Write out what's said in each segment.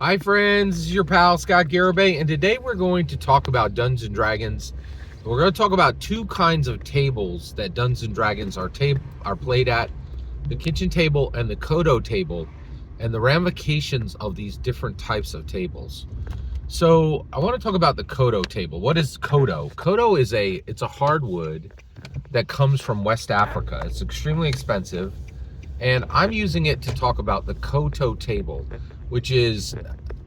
Hi friends, this is your pal Scott Garibay, and today we're going to talk about Dungeons & Dragons. We're going to talk about two kinds of tables that Dungeons & Dragons are played at, the kitchen table and the Koto table, and the ramifications of these different types of tables. So I want to talk about the Koto table. What is Koto? Koto is it's a hardwood that comes from West Africa. It's extremely expensive. And I'm using it to talk about the Koto table, which is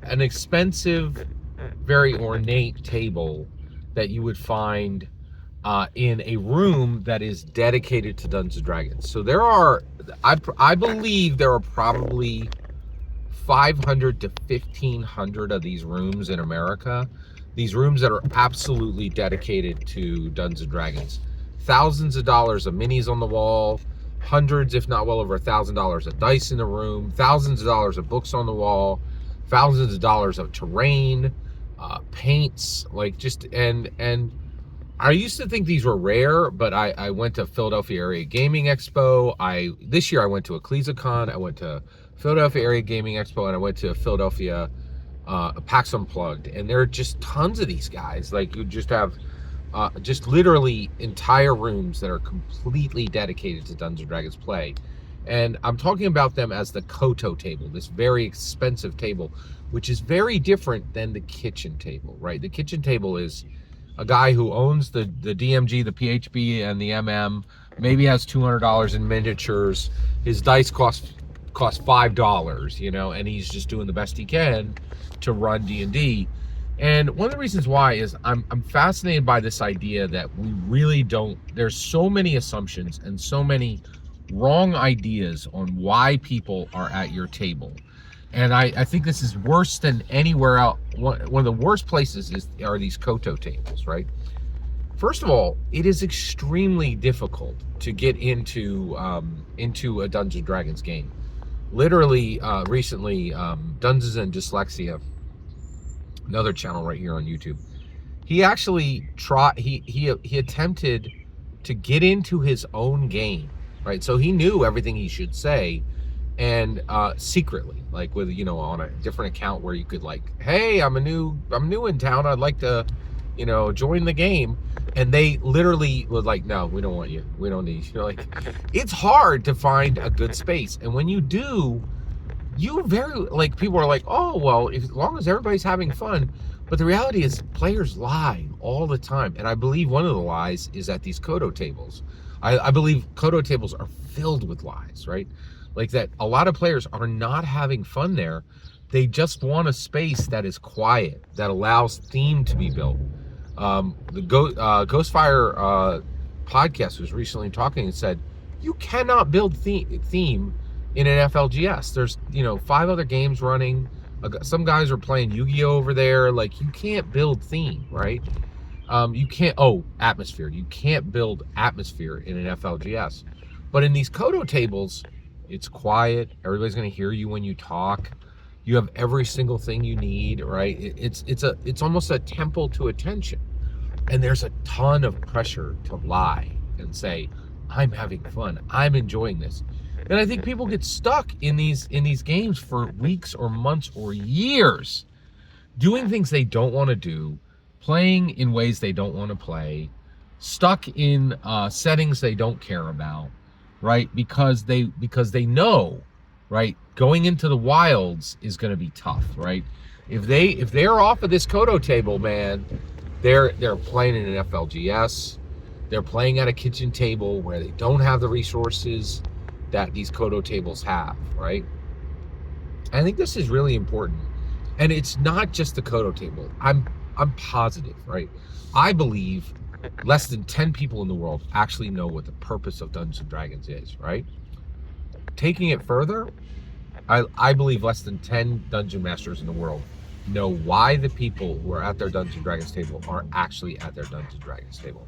an expensive, very ornate table that you would find in a room that is dedicated to Dungeons & Dragons. So I believe there are probably 500 to 1,500 of these rooms in America. These rooms that are absolutely dedicated to Dungeons & Dragons. Thousands of dollars of minis on the wall, hundreds, if not well over $1,000 of dice in the room, thousands of dollars of books on the wall, thousands of dollars of terrain, paints, and I used to think these were rare, but I went to Philadelphia Area Gaming Expo. This year I went to EcclesiaCon, I went to Philadelphia Area Gaming Expo, and I went to Philadelphia PAX Unplugged, and there are just tons of these guys. Like, you just have just literally entire rooms that are completely dedicated to Dungeons & Dragons play. And I'm talking about them as the Koto table, this very expensive table, which is very different than the kitchen table, right? The kitchen table is a guy who owns the DMG, the PHB, and the MM, maybe has $200 in miniatures. His dice cost $5, and he's just doing the best he can to run D&D. And one of the reasons why is I'm fascinated by this idea that we really don't, there's so many assumptions and so many wrong ideas on why people are at your table. And I think this is worse than anywhere else. One of the worst places are these Koto tables, right? First of all, it is extremely difficult to get into a Dungeons & Dragons game. Literally, recently, Dungeons and Dyslexia, another channel right here on YouTube, he actually he attempted to get into his own game, right? So he knew everything he should say, and secretly, like with on a different account where you could, like, hey, I'm new in town, I'd like to join the game, and they literally was like, no, we don't want you, we don't need you. Like, it's hard to find a good space, and when you do, people are like, oh, well, as long as everybody's having fun. But the reality is, players lie all the time. And I believe one of the lies is at these Koto tables. I believe Koto tables are filled with lies, right? Like, that a lot of players are not having fun there. They just want a space that is quiet, that allows theme to be built. The Ghostfire podcast was recently talking and said, you cannot build theme in an FLGS. There's 5 other games running. Some guys are playing Yu-Gi-Oh over there. Like, you can't build theme, right? You can't. Atmosphere. You can't build atmosphere in an FLGS. But in these Koto tables, it's quiet. Everybody's going to hear you when you talk. You have every single thing you need, right? It's almost a temple to attention. And there's a ton of pressure to lie and say, I'm having fun, I'm enjoying this. And I think people get stuck in these games for weeks or months or years, doing things they don't want to do, playing in ways they don't want to play, stuck in settings they don't care about, right? Because they know, right, going into the wilds is going to be tough, right? If they're off of this Koto table, man, they're playing in an FLGS. They're playing at a kitchen table where they don't have the resources that these Koto tables have, right? I think this is really important. And it's not just the Koto table. I'm positive, right? I believe less than 10 people in the world actually know what the purpose of Dungeons & Dragons is, right? Taking it further, I believe less than 10 dungeon masters in the world know why the people who are at their Dungeons & Dragons table are actually at their Dungeons & Dragons table.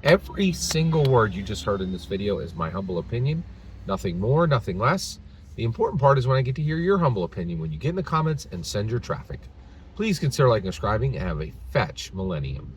Every single word you just heard in this video is my humble opinion. Nothing more, nothing less. The important part is when I get to hear your humble opinion when you get in the comments and send your traffic. Please consider liking and subscribing, and have a fetch millennium.